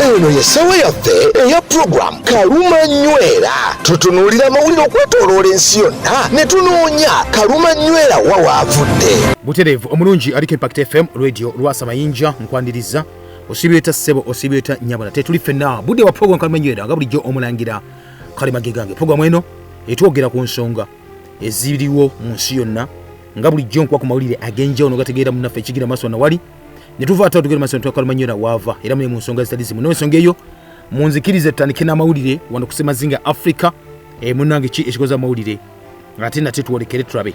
eno yesawa yaffe eya program Kaluma Nywera. Tutunuulira amawulire okwetooloola ensi yonna ne tunoonya Kaluma Nywera wa waavudde. Butereevu omulungi aliko Impact FM radio Lwasa Mayinja nkwandiriza osibyeta ssebo osibyeta nyabala tetuli ffenna budde wa program Kaluma Nywera nga bulijjo omulangira Kalima Gegange. Program eno etwogera ku nsonga eziriwo mu nsi yonna nga bulijjo nkuba ku mawulire ag'enjawulo gategeera munnaffe ekigira maaso na wali ne tuva ate tugera maaso ne Kaluma Nywera waava era mu nsonga zitali zimu n'ensonga eyo munzikirize tutandike n'amawulire wano ku Semazinga Africa munnange ki ekikoza amawulire ate nate tuwolekere tulabe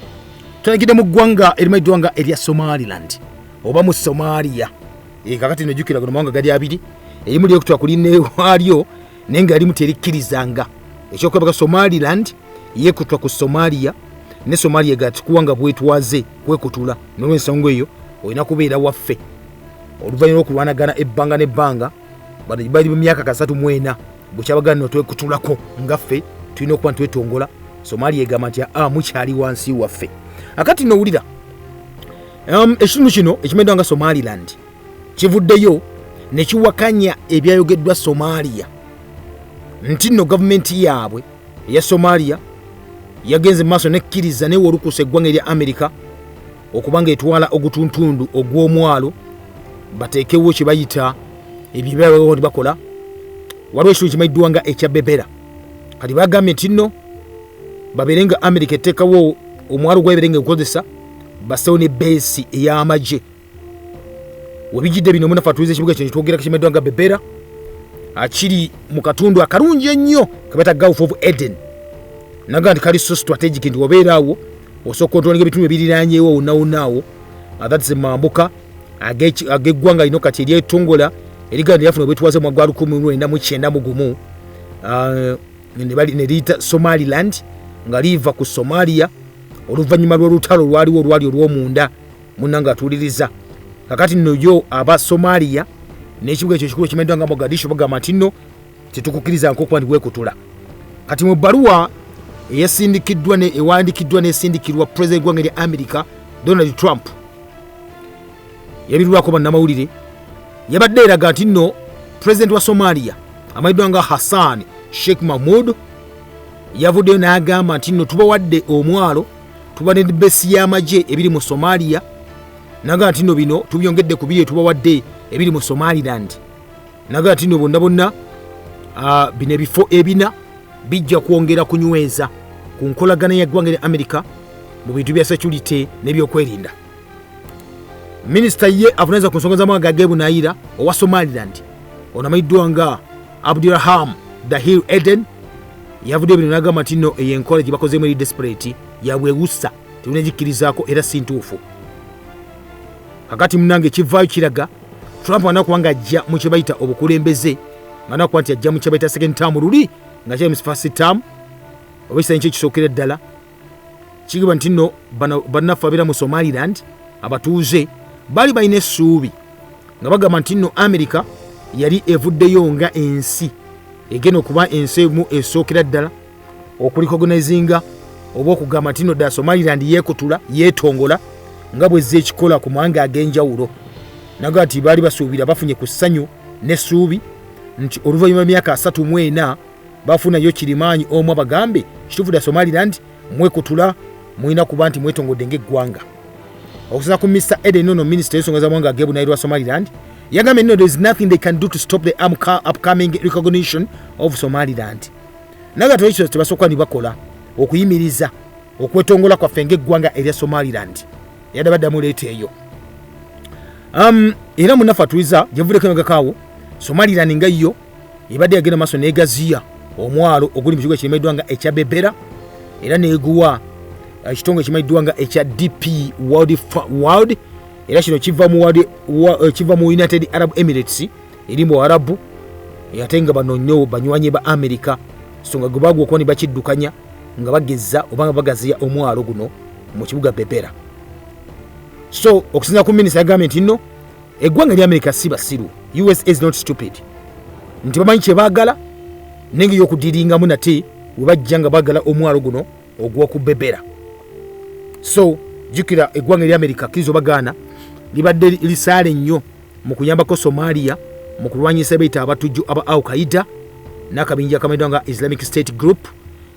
tulagide mu ggwanga erimu eddwanga erya Somaliland oba mu Somalia kakati nojjukira gono mawanga gali abiri erimu lyokutwa kuline waalyo naye nga erimu terikkirizanga ekyokwebaka Somaliland yekutwa ku Somalia ne Somalia gati kuwanga bwetwaze kwekutula n'olw'ensonga eyo olina kubeera waffe oluvannyuma lw'okulwanagana ebbanga n'ebbanga bali mu myaka 34 bukyabagana twekutulako ngaffe tulina okuba ntwetongola Somalia egamba nti mukyali wansi waffe akati nowulira ekitundu kino ekimeddwa nga Somaliland kivuddeyo ne kiwakanya ebyayogeddwa Somalia nti nno gavumenti yaabwe eya Somalia yagenze maaso nekkiriza newolukusa eggwanga erya America okubanga etwala ogutuntundu ogw'omwalo bateekewo kye bayita ebyo bakola waliwo ekitundu kimayiddwa nga ekya Bebera kati bagambye nti nno babeerenga America etteekawo omwalo gwebeerenga gukozesa basewo ne beesi ey'amagye webijjidde bino munafa tulize ekibuga kino kitwogera kimeddwa nga Bebera akiri mu katundu akalungi ennyo kabata Gulf of Eden naga nti kali so strategic nti wabeeraawo osooka ontwala ebitundu ebiriraanyeewo wonnawonnaawo agatise mambuka ag'eggwanga lino kati eryetongola erigana lyafuna obwetwaze mu mwaka 1991 ne liyita Somaliland nga liva ku Somalia oluvannyuma lw'olutalo lwali olw'omunda munnanga atuuliriza kakati nno yo aba Somalia n'ekibuga ekyo kikulu kimeddwa nga Mogadishu bagamba nti nno tetukukkiriza nk'okuba nti bwekutula kati mu bbaluwa ewandikiddwa n'esindikirwa President gwanga lya America Donald Trump yabirirwako bannamawulire yabadde eraga nti nno President wa Somalia amayiddwa nga Hassan Sheikh Mahmoud yavuddeyo n'agamba nti nno tubawadde omwalo tuba ne besi y'amagye ebiri mu Somalia naga nti nno bino tubyongedde ku biri tubawadde ebiri mu Somaliland naga nti nno bonna bino ebifo ebina bijja kwongera kunyweza ku nkolagana y'eggwanga lya America mu bintu bya security n'ebyokwerinda. Minisita ye avunaanyizibwa ku nsonga z'amawanga ag'ebunaayira owa Somaliland ono amayiddwa nga Abdulrahman Dahir Eden yavudde bino n'agamba nti nno ey'enkola gye bakozeemu eri desperate yabwewussa tulina gikkirizaako era si ntuufu. Kakati munnange kivaayo kiraga Trump anakuba nga ajja mu kye bayita obukulembeze nga anakuba nti ajja mu kye bayita second term luli nga kyali mu first term oba ekisaanyi kye kisookera ddala kigamba nti nno bannaffe abeera mu Somaliland abatuuze bali balina essuubi nga bagamba nti nno America yali evuddeyo nga ensi egenda okuba ensi emu esookera ddala okulikogonizinga oba okugamba nti nno ddala Somaliland yeekutula yeetongola nga bwezze ekikola ku mawanga ag'enjawulo naga nti baali basuubira bafunye ku ssanyu n'essuubi nti oluvannyuma myaka 34 bafunayo kirimaanyi omu abagambe kituufu ddala Somaliland mwekutula mulina kuba nti mwetongodde ng'eggwanga. Okusinza ku Mr. Eden ono minisita y'ensonga z'amawanga ag'ebunaayira wa Somaliland yagambye no there is nothing they can do to stop the upcoming recognition of Somaliland. Naga ekyo tebasooka ni bakola okuyimiriza okwetongola kwaffe ng'eggwanga erya Somaliland yadde baddamu leeta eyo. Era munnafe atuliza gyevudeko emagakaawo Somaliland nga yo ebadde yagenda maaso n'egaziya omwalo oguli mu kibuga kimayiddwa nga ekya Bebera era n'eguwa ekitongo ekimayiddwa nga ekya DP World era kino kiva mu United Arab Emirates eri mu Arabu ate nga bano nnyo banywanyi ba America songa gwe bagwa okuba ne bakiddukanya nga bagezza oba nga bagaziya omwalo guno mu kibuga Bebera. So okusinza ku minisita yagambye nti nno eggwanga lya America si basiru, US is not stupid, nti bamanyi kye baagala nenge y'okudiringamu nate we bajja nga baagala omwalo guno ogw'oku Bebera. So jukira eggwanga lya America kizo bagaana libadde lisaale nnyo mu kuyambako Somalia mu kulwanyisa baita abatujju aba Al-Qaeda n'akabinja akamaddwa nga Islamic State Group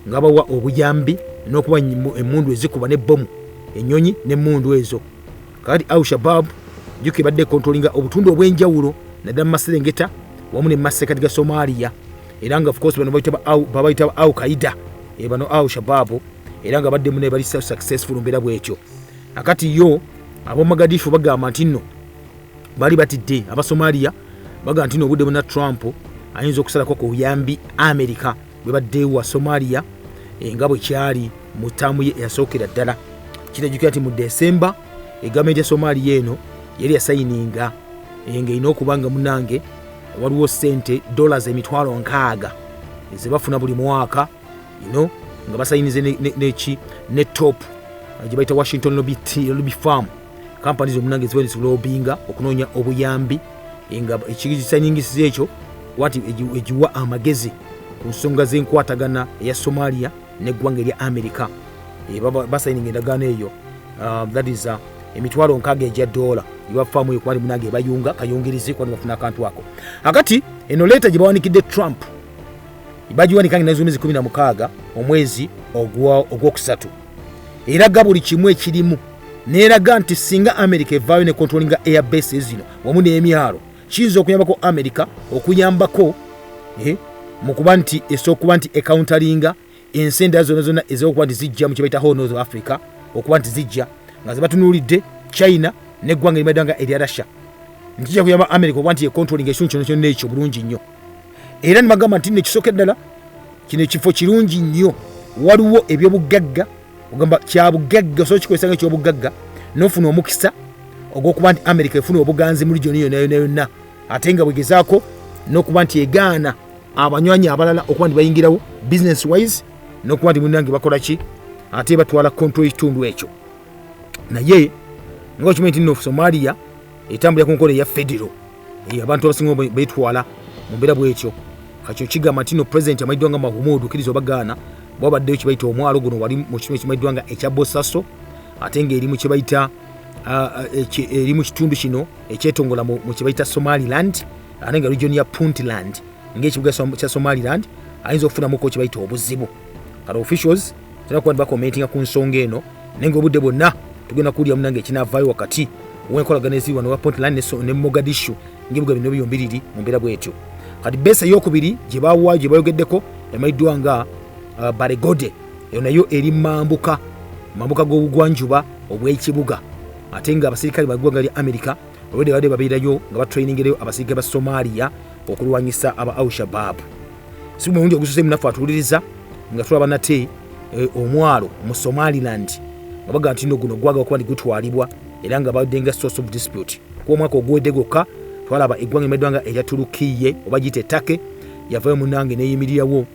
nga bawa obuyambi n'okuba emmundu ezikuba n'ebbomu ennyonyi n'emmundu ezo. Kati Al-Shabaab juke badde kontrolinga obutundu obw'enjawulo naddala mu Maserengeta wamu ne Masekati ga Somalia, era nga of course bano babayita Al-Qaeda bano Al-Shabaab, era nga badde mune bali successful mbeera bwetyo. Akati yo ab'Omogadishu bagamba nti nno bali batidde Abasomalia bagamba nti nno obudde buna Trump ayinza okusalako ku buyambi America bwe baddeewa Somalia nga bwe kyali mu ttaamu ye eyasookera ddala. Kirajjukira nti mu December gavumenti ya Somalia eno yali yasayininga ng'erina okubanga munange waliwo sente $6,000,000 ezibafuna buli mwaka nga basayinize ne top gye bayita Washington Lobby Farm companies omunange ziwe zisobobinga okunoonya obuyambi nga ekisayiningisiza ekyo wati egiwa amagezi ku nsonga z'enkwatagana eya Somalia n'eggwanga erya America. Basayininga endagaano eyo that is $6,000 ibafaamu ekwali munange bayunga kayungirizi kwani bafuna akantu ako. Akati eno leta gye bawanikidde Trump bagiwanika nga n'ez'omwezi 16 omwezi ogwokusatu, eraga buli kimu ekirimu n'eraga nti singa America evaayo ne controllinga air bases zino wamu n'emyalo kiyinza okuyambako America okuyambako mu kuba nti esookuba nti ecountaringa ensenda zonna ez'okuba nti zijja mu kye bayita Horn of Africa okuba nti zijja nga zibatunuulidde China n'eggwanga erimadanga erya Russia, nkijja kuyamba America okuba nti econtrollinga ekitundu kino kyonna ekyo bulungi nnyo. Era nibagamba nti nekisooka ddala kino ekifo kirungi nnyo, waliwo ebyobugagga ogamba kyabugagga so kikozesa nga ekyobugagga n'ofuna omukisa ogw'okuba nti America efuna obuganzi mu region yonna yonna, ate nga bwegezaako n'okuba nti egaana abanywanyi abalala okuba nti bayingirawo business wise n'okuba nti munange bakola ki ate batwala control ekitundu ekyo. Naye nga okimanyi nti nno Somalia etambulira ku nkola eya federal abantu abasinga beetwala mu mbeera bwekyo. Kakyo kigamba nti nno president amayiddwa nga Mahmoud okkiriza obagaana bwabaddeyo kye bayita omwalo guno wali mu kitundu ekimayiddwa nga ekya Bosaso, ate ng'erimu kye bayita eri mu kitundu kino ekyetongola mu kye bayita Somaliland, ate nga region ya Puntland ng'ekibuga kya Somaliland ayinza okufunamuko kye bayita obuzibu. Kale officials tena kuba bakomentinga ku nsonga eno, naye ng'obudde bwonna tugenda kuwulira munange ekinaavaayo wakati w'enkolagana eziri wano wa Puntland ne Mogadishu ng'ebibuga bino byombi mu mbeera bwetyo. Kati besa eyokubiri gye baawaayo gye bayogeddeko emayiddwa nga Baregode, eyo nayo eri mambuka g'obugwanjuba obw'ekibuga, ate nga abasirikale baggwanga lya America olwedde badde babeerayo nga batrainingirayo abasirikale ba Somalia okulwanyisa aba Al-Shabaab. Si mulungi ogusose munaffe atuwuliriza nga tulaba nate omwalo mu Somaliland nga baga nti nno guno gwaga okuba nti gutwalibwa era nga badde nga source of dispute. Kuba omwaka ogwedde gwokka twalaba eggwanga emayiddwa nga erya Turukiye oba giyite Turkey yavayo munange neeyimirirawo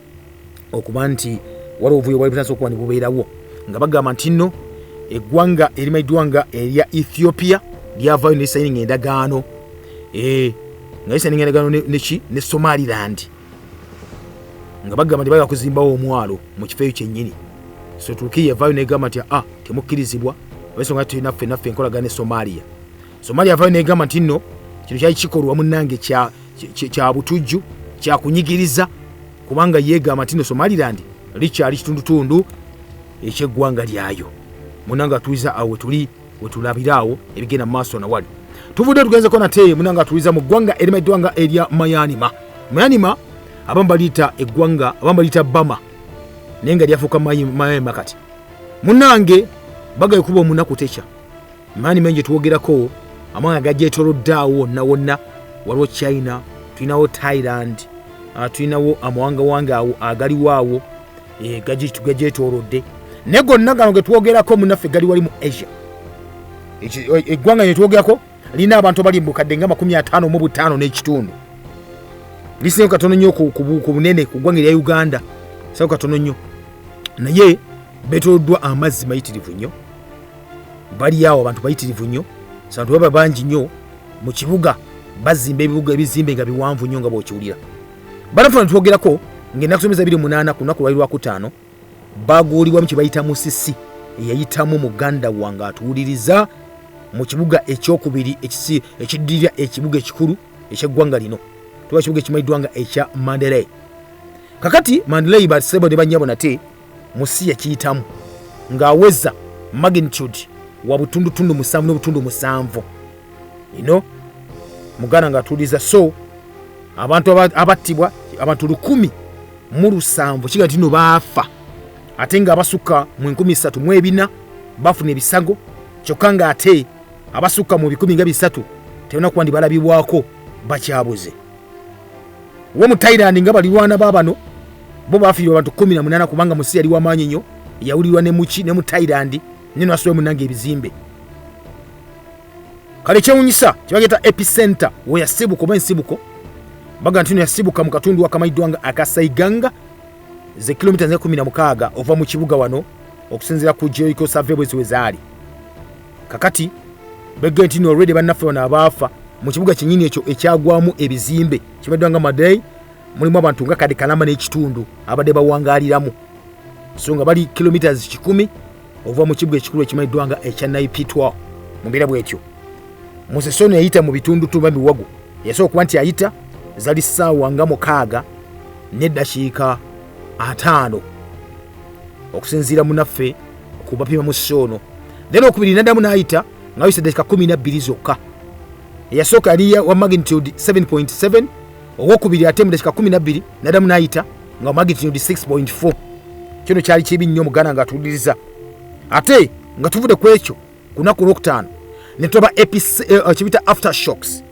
okuba nti waliwo obuvuyo bwali butandise okuba nibubeerawo, nga bagamba nti nno eggwanga erimayiddwa nga erya Ethiopia lyavaayo nesayininga endagaano nga lisayininga endagaano ne Somaliland, nga bagamba nti bagala kuzimbawo omwalo mu kifo ekyo kyennyini. So Turukiya yavaayo negamba nti temukkirizibwa olw'ensonga nti naffe enkolagana ne Somalia. Somalia yavaayo negamba nti nno kino kyali kikolwa munnange kya butujju kya kunyigiriza, kubanga yeegamba nti nno Somaliland likyali kitundutundu ekyeggwanga lyayo. Munnange atuliza awo wetulabira awo ebigenda mu maaso nawali. Tuvudde tugenzeko nate munnange atuliza mu ggwanga erimayiddwa nga erya Myanmar abamu baliyita eggwanga, abamu baliyita Bama naye nga lyafuuka Myanmar kati. Munnange bagaye kuba omunaku tekya Myanmar gye tuwogerako amawanga gagyetolodde awo wonna waliwo China, tulinawo Thailand, tulinawo amawanga awo agaliwo awo gagyetolodde, naye gonna gano ge tuwogerako munnaffe gali wali mu Asia. Eggwanga lye tuwogerako lina abantu bali mbukadde nga 55 n'ekitundu, lisinga katono nnyo ku bunene ku ggwanga erya Uganda, singa katono nnyo, naye beetoloddwa amazzi mayitirivu nnyo, bali awo abantu bayitirivu nnyo, abantu baba bangi nnyo mu kibuga, bazimba ebizimbe nga biwanvu nnyo nga bw'okiwulira. Banafuna tuwogerako ng'ennaku 28 ku lunaku lwali Lwakutaano baguulibwa mu kye bayita musisi eyayitamu muganda wange atuwuliriza mu kibuga ekyokubiri ekiddirira ekibuga ekikulu eky'eggwanga lino. tuba kibuga ekimanyiddwa nga ekya Mandalay. Kakati Mandalay basebo ne banyabo nate musi yakiyitamu ng'aweza magnitude wa butundutundu 7.7 mugana ng'atuliza. So abantu abattibwa abantu 107 kiga tino baafa ate nga abasukka mu 304 bafuna ebisago kyokka nga ate abasukka mu 13 tebona kuba ndi balabibwako bakyabuze. Wo mu Thailand nga balirwana babano bo bafiirwa abantu 18 kubanga musi yali w'amaanyi nnyo yawulirwa ne muki ne mu Thailand nino asooye munange ebizimbe. Kale kyewunyisa kibageta epicenter we yasibuko oba ensibuko baga ntino yasibuka mu katundu akamanyiddwa nga akasaiganga ze kilomita 16 ova mu kibuga wano okusinziira ku geological survey bwe zaali. Kakati bege ntino already bannaffe wano abaafa mu kibuga kinyini ekyo ekyagwamu ebizimbe kimanyiddwa nga Mandalay mulimu abantu nga kade kalamba n'ekitundu abadde bawangaaliramu. So nga bali kilometers 10 ova mu kibuga ekikulu ekimanyiddwa nga ekya Naipitwa mu mbeera bw'etyo. Musesono yayita mu bitundu tuba biwagu yasooka kuba nti ayita zali ssaawa nga 6 n'eddakiika 5 okusinziira munaffe ku bapima mu Sono. Then okubiri naddamu n'ayita nga yise eddakiika 12 zokka. Eyasooka yali wa magnitude 7.7 owokubiri ate mu ddakiika 12 naddamu n'ayita nga magnitude 6.4. Kino kyali kibi nnyo mugana nga atuliriza. Ate nga tuvude ku ekyo ku lunaku olwokutaano ne tuba kibita aftershocks.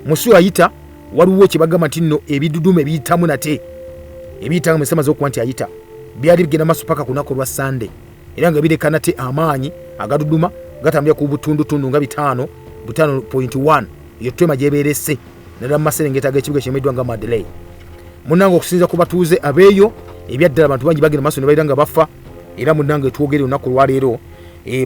Musu ayita waliwo ekibagamba nti nno ebidudumu ebiyitamu nate ebiyitanga musema z'okuba nti ayita byali bigenda maaso paka ku lunaku lwa Sunday era nga bireka nate amaanyi agaduduma gatambulira ku butundutundu nga 5.1 iyo twema gyebeerese naddala mu maserengeta g'ekibuga kimanyiddwa nga Mandalay. Munnange okusinziira ku batuuze abeeyo ebyaddala abantu bangi bagenda maaso ne bayita nga bafa era munnange twogere olunaku lwaleero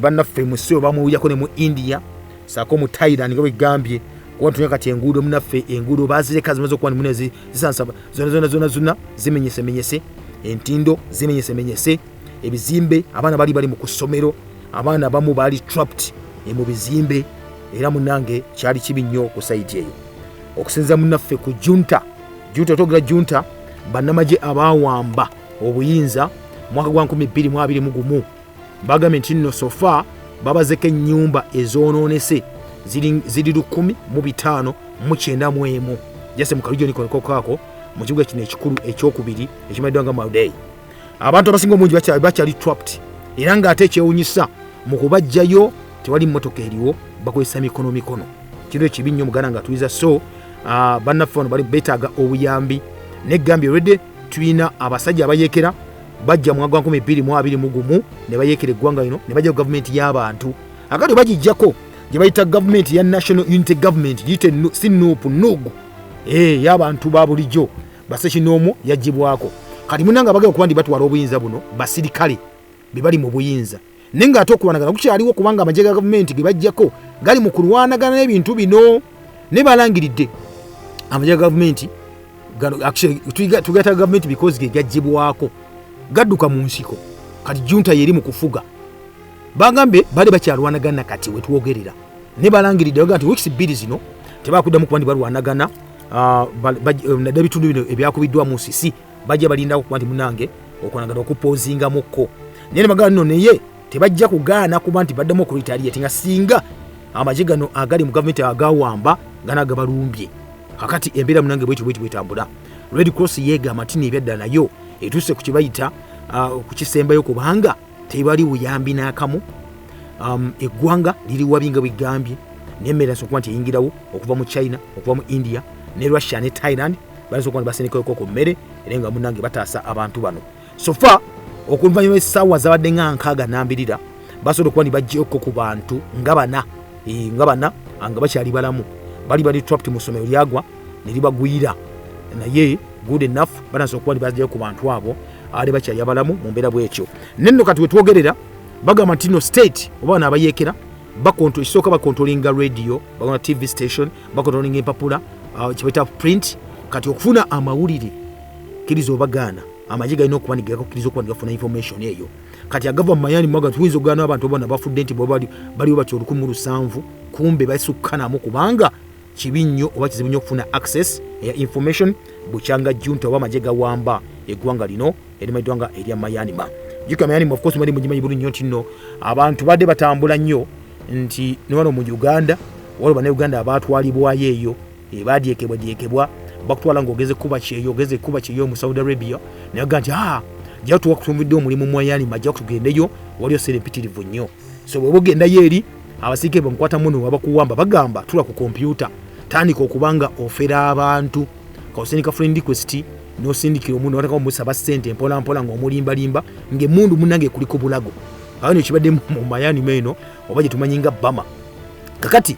bannaffe mu Isreal bamuwulyako ne mu India saako mu Thailand nga bwegambye kuba tunya kati enguudo munnaffe enguudo baazireka zimaze okuba munezi zisansaba zonna zimenyesemenyese, entindo zimenyesemenyese, ebizimbe abaana bali mu kusomero abaana abamu baali trapped mu bizimbe era munnange kyali kibi nnyo ku sayiti eyo. Okusinza munnaffe ku junta togera junta bannamagye abaawamba obuyinza mwaka gwa 2021 bagambye nti nno sofa babazeko ennyumba ezoonoonese ziri 1,591 jase mu kalujo nikokaako mu kibuga kino ekikulu ekyokubiri ekimanyiddwa nga Mandalay. Abantu abasinga omungi bakyali trapped era ng'ate ekyewunyisa mu kubajjayo tewali mmotoka eriwo bakozesa mikono. Kino ekibi nnyo mugana nga tuliza. So bannaffe wano bali beetaaga obuyambi neggambye already tulina abasajja abayeekera bajja mwaka gwa 2021 ne bayeekera eggwanga lino ne bajja ku gavumenti y'abantu akati bagijjako gye bayita gavumenti ya National Unity Government giyite sinupu nugu y'abantu ba bulijjo basekinoomu yagibwako. Kati munnanga bagenda okuba ndi batwala obuyinza buno basirikale bebali mu buyinza naye ng'ate okulwanagana kukyaliwo kubanga amagye ga gavumenti ge bajjako gali mu kulwanagana n'ebintu bino ne balangiridde amagye ga gavumenti tugata gavumenti because ge gagibwako gadduka mu nsiko kati junta yeri mu kufuga bagambe bali bakyalwanagana kati wetwogerera ne balangiridde baga nti weeks 2 zino tebakuddamu kuba ndi balwanagana nadda bitundu bino ebyakubiddwa mu sisi bajja balinda okuba nti munange okwanagana okupoozingamukko naye bagamba nno naye tebajja kugaana kuba nti baddemu okuritaliate nga singa amagye gano agali mu gavumenti agawamba ganaga balumbye. Kakati embeera munange bwetambula. Red Cross yeegamba nti n'ebyadda nayo etuuse ku kibayita ku kisembayo kubanga tebali buyambi n'akamu. Eggwanga liri wabinga bwegambye n'emmere asobola kuba nti eyingirawo okuva mu China okuva mu India ne Russia ne Thailand basobola kuba nti basendekayo ku mmere era nga munange bataasa abantu bano. So far okuva essaawa zabadde nga 62 basobola okuba nti bajjeko ku bantu nga bana nga bakyali balamu bali trapped mu ssomero lyagwa ne libagwira naye good enough banasobola okuba nti bajjayo ku bantu abo ali bakyali abalamu mu mbeera bw'ekyo. Nenno kati wetwogerera bagamba nti no state oba bano abayeekera isooka bakontrolinga radio bagona TV station bakontrolinga empapula kibaita print kati okufuna amawulire kiriza obagaana amagye galina okuba nigakiriza okuba nigafuna information eyo kati agava mu mayani mwaga tuyinza okugaana abantu bona bafudde nti baliwo batyo 1,700 kumbe basukkanamu kubanga kibi nnyo oba kizibu nnyo okufuna access ya information bukyanga junta oba amagye gawamba eggwanga lino erimaddwanga erya Myanmar. Jika Myanmar of course mali mugimanyi bulungi nnyo nti nno abantu badde batambula nnyo nti ne wano mu Uganda waliwo bannayuganda abaatwalibwayo eyo badyekebwa bakutwala ng'ogeze kuba kyeyo mu Saudi Arabia naye aga nti jja tuwakutumidde omulimu mu Myanmar jja kutugendeyo waliyo serempitirivu nnyo. So bwe bogendayo eri abasirikale bamukwata muno abakuwamba bagamba tula ku kompyuta tandika okubanga ofera abantu kaosindika friend request nosindikira omuntu wataka omusaba ssente mpola ng'omulimbalimba ng'emmundu munnange kuliko bulago awo ne kibadde mu Myanmar eno oba gye tumanyi nga Bama. Kakati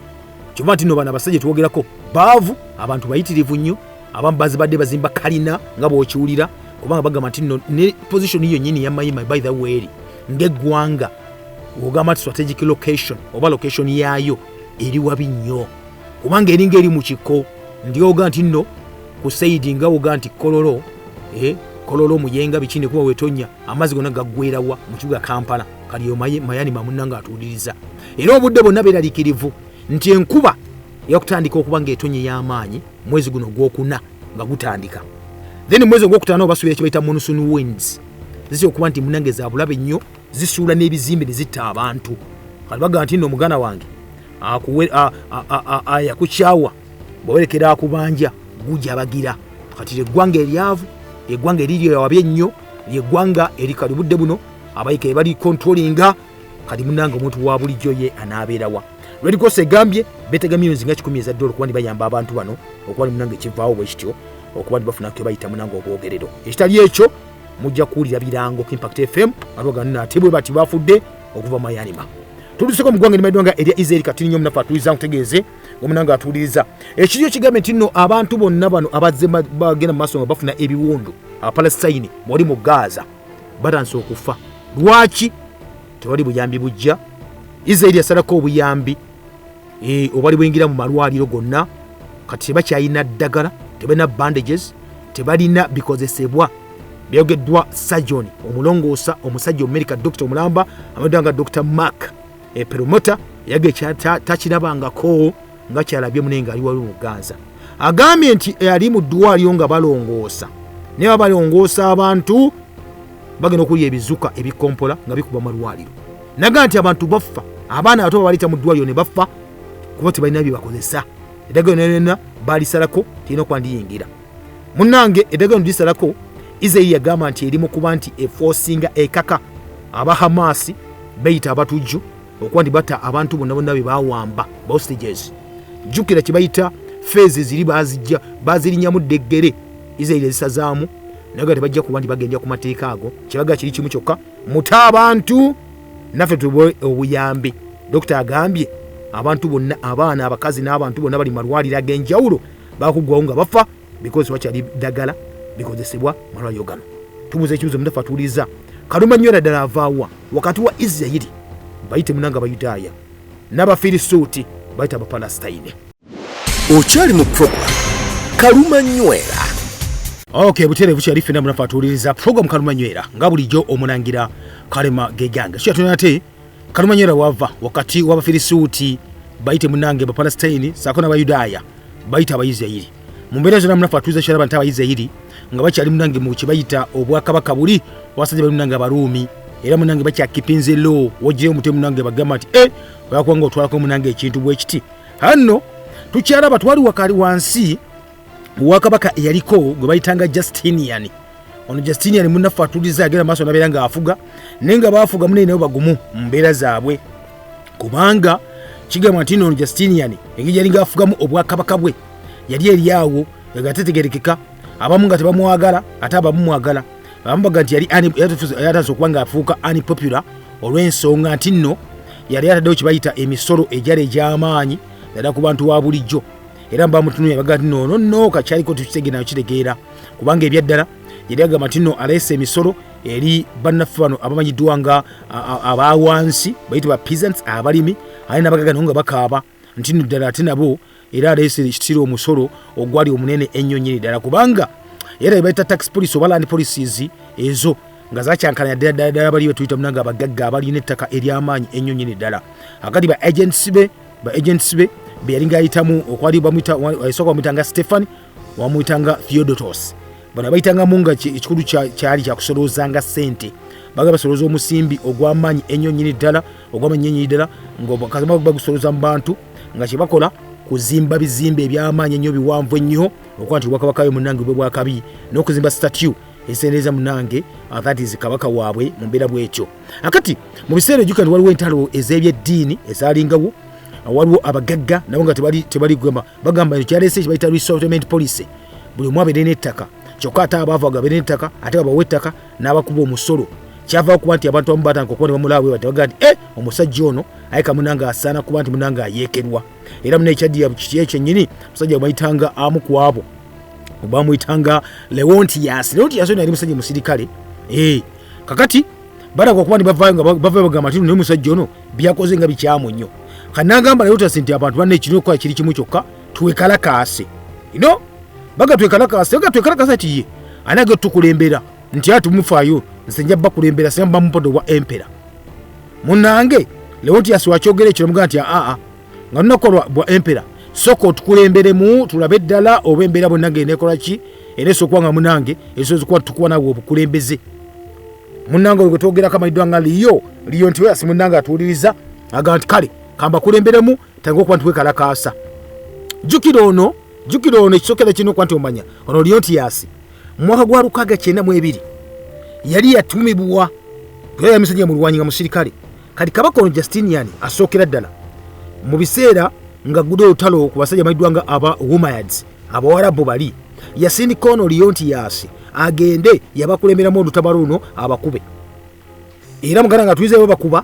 kyova nti nno bano abasajja tuwogerako baavu abantu bayitirivu nnyo abamu bazibadde bazimba kalina nga bw'okiwulira kubanga bagamba nti nno ne position iyo nnyini ya Myanmar by the way eri ng'eggwanga ogamba nti strategic location oba location yaayo eri wabi nnyo kubanga eringa eri mu kiko ndioga nti nno ku saidi nga oga nti kololo muyenga bikindi kuba wetonya amazzi gonna gaggwerawa mu kibuga Kampala kaliyo Myanmar munnanga atuuliriza era obudde bonna beeralikirivu nti enkuba yakutandika okuba ng'etonye y'amaanyi mwezi guno gwokuna nga gutandika then mwezi gwokutaano basuubira kibayita monsoon winds zisi okuba nti munnange za bulabe nnyo zisuula n'ebizimbe ne zitta abantu kati baga nti nno muganda wange yakukyawa bwewerekera akubanja gujabagira kati eggwanga eryavu eggwanga eriryo yawabye nnyo lyeggwanga erikali budde buno abayika ebali controllinga kati munnange omuntu wa bulijjo ye anaabeerawa Red Cross egambye betega millions nga 10 eza dollars kuba bayamba abantu bano okuba munnange kivaawo bwe kityo okuba bafuna kwe bayita munnange obwogerero ekitali ekyo mujja kuwulira birango ku Impact FM abagana natibwe bati bafudde okuva Myanmar. Tuluseko mu ggwanga limaddwanga erya Isreal kati nnyo mnafatuliza nkutegeeze omunnange atuuliriza ekiriyo kigambe nti nno abantu bonna bano abazze bagenda mu maaso nga bafuna ebiwundu Palestine mwali mu Gaza batanse okufa. Lwaki tewali buyambi bujja? Isreal yasalako obuyambi obali bwingira mu malwaliro gonna kati tebakyalina ddagala tebalina bandages tebalina bikozesebwa byogeddwa surgeon omulongoosa omusajja America Dr. Mulamba amadanga Dr. Mark promota yage takirabangako nga kyalabye munenga ali wali mu Gaza agambye nti ali mu ddwaliro nga balongoosa ne babalongoosa abantu bagenda okulya ebizuka ebikompola nga bikuba malwaliro naga nti abantu baffa abaana abato balita mu ddwaliro ne baffa kuba tebalina bye bakozesa eddagala nena balisalako tirina okwandiyingira munnange eddagala ndisalako Isreal yagamba nti erimu kuba nti eforcinga ekaka aba Hamas bayita abatujju okuba nti bata abantu bonna bonna be bawamba hostages jukira kibayita phase ziri bazirinnyamu deggere Isreal ezisazaamu naga tebajja kuba nti bagendya ku mateeka ago kibaga kiri kimu kyokka muta abantu naffe tubwe obuyambi. Dr. agambye abantu bonna abaana abakazi n'abantu bonna bali malwaliro ag'enjawulo bakuggwawo nga bafa because wakyali ddagala bikozesebwa malwaliro gano. Tubuuza ekibuzo mutafa atuuliza kaluma nnyo naddala avaawa wakati wa Isreal bayite munanga Abayudaaya n'Abafirisuuti bayite Abapalestine. Okyali mu program kaluma nywera. Okay, buterevu kyali fena munafa atuuliriza program kaluma nywera nga bulijjo omulangira Kalema Geganga. Kyo tunate kaluma nywera wava wakati w'Abafirisuuti bayite munange Abapalestine saako n'Abayudaaya bayite Abayisirayiri. Mu mbeera zonna munafa atuuliza kyala bantu Abayisirayiri nga bakyali munange mu kibayita obwakabaka buli wasajja bali munange Abaruumi era munange bakyakipinze lo wajjeyo mutemu munange bagamba nti bakwanga otwalako munange ekintu bwe kiti. Hanno tukyalaba twali wakali wansi Wakabaka eyaliko gwe bayitanga Justinian. Ono Justinian munafa atuliza agenda maaso nabeera nga afuga nenga baafuga munene nabo bagumu mbeera zaabwe kubanga kigamba nti ono Justinian engeri yali ngaafugamu obwakabaka bwe yali eryawo agatetegerekeka abamu nga tebamwagala ate abamu mwagala bamubaga nti yataza okuba nga afuuka unpopular olw'ensonga nti nno yali ataddewo kibayita emisolo egyali egy'amaanyi ddala ku bantu wa bulijjo era mbamutunu yabaga nti no kakyaliko tukitegeera nakitegeera kubanga ebyaddala yali agamba nti nno aleese emisolo eri bannaffe bano abamanyiddwa nga abawansi bayita ba peasants abalimi ali nabagaga nabo nga bakaaba nti nno ddala ate nabo era aleese kitiro omusolo ogwali omunene ennyo nnyini ddala kubanga era bayita tax police oba land policies ezo nga zakyankana ddala bali betuyita munanga abagagga abalina ettaka ery'amaanyi ennyo nnyini ddala akati ba agents be beyalinga ayitamu okwali esooka bamuyitanga Stefan wamuyitanga Theodotos bano abayitangamu nga ekikulu kyali kyakusoloozanga ssente baga basolooza omusimbi ogw'amaanyi ennyo nnyini ddala ogw'amaanyi nnyini ddala nga bagusolooza mu bantu nga kye bakola kuzimba bizimbe eby'amaanyi ennyo biwanvu ennyo okuba nti Obwakabaka bwe munnange bwe bwakabi n'okuzimba statue esendereza munnange that is kabaka waabwe mu mbeera bw'ekyo. Akati mu biseera ejjukira waliwo entalo ez'ebyeddiini ezaalingawo waliwo abagagga nabo nga tebali bagamba kyaleese kibayita resettlement policy buli omu abeere n'ettaka kyokka ate abaavu agabeere n'ettaka ate babawa ettaka n'abakuba omusolo kyava kuba nti abantu abamu batandika okuba ne bamulaawe batebaga nti omusajja ono ayika munanga asaana kuba nti munanga ayeekerwa era muna ekyaddiya kiti ekyo ennyini omusajja bamayitanga amu ku abo bamuyitanga Leontius ono yali musajja musirikale kakati balaga okuba bavaayo nga bavaayo bagamba nti naye musajja ono byakoze nga bikyamu nnyo kanagamba Leontius nti abantu banne ekirina okukola kiri kimu kyokka twekalakaase baga twekalakaase nti ye anage tukulembera nti ati mufaayo nze nja bakulembera singa bamupodo wa empera munange Leontius wakyogera ekiro mugaa nti nga lunakolwa bwa empera soko tukulemberemu tulabe ddala oba embeera bonna ng'eneekola ki era esookuba nga munange esobola kuba tukuba nawe obukulembeze munange olwo gwe twogerako amayiddwa nga liyo nti weyasi munange atuwuliriza aga nti kale kamba kulemberemu tange okuba nti wekalakaasa jjukira ono ekisookera kirina okuba nti omanya ono Leontius mu mwaka gwa 1992 yali yatumibwa era yamisajja mulwanyi nga musirikale kati kabaka ono Justinian asookera ddala mu biseera nga gudo olutalo ku basajja amayiddwa nga aba Umayyads abawarabu bali yasindika ono Leontius agende yabakulemberamu olutabalo luno abakube era mugana nga tuyizeewo bakuba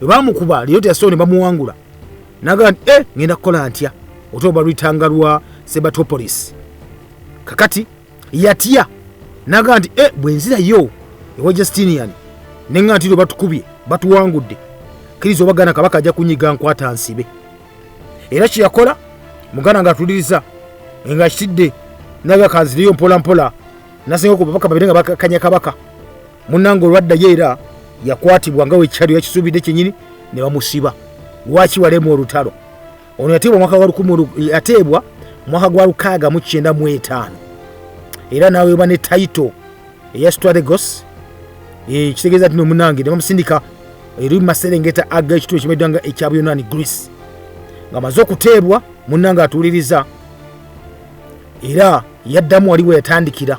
bamukuba Leontius ono ne bamuwangula naga nti ngenda kukola ntya otoba luyitanga lwa Sebatopolis kakati yatya naga nti bwenzirayo ewa Justinian nenga nti batukubye batuwangudde kiriza obagana kabaka ajja kunyiga nkwata nsibe era kyeyakola mugana nga atuliriza nga kitidde naga kanziriyo mpola mpola nasinga okubabaka babiri nga bakakanya kabaka munnange olwaddayo era yakwatibwa nga wekyali yakisuubidde kyenyini ne bamusiba lwaki walemu olutalo ono yateebwa mwaka gwa 1995 era naweebwa ne taito eya strategos kitegeeza tino munange ne bamusindika eri maserengeta aga ekitundu kimayiddwa nga ekyabuyonaani Greece nga maze okuteebwa munnange atuwuliriza era yaddamu waliwo yatandikira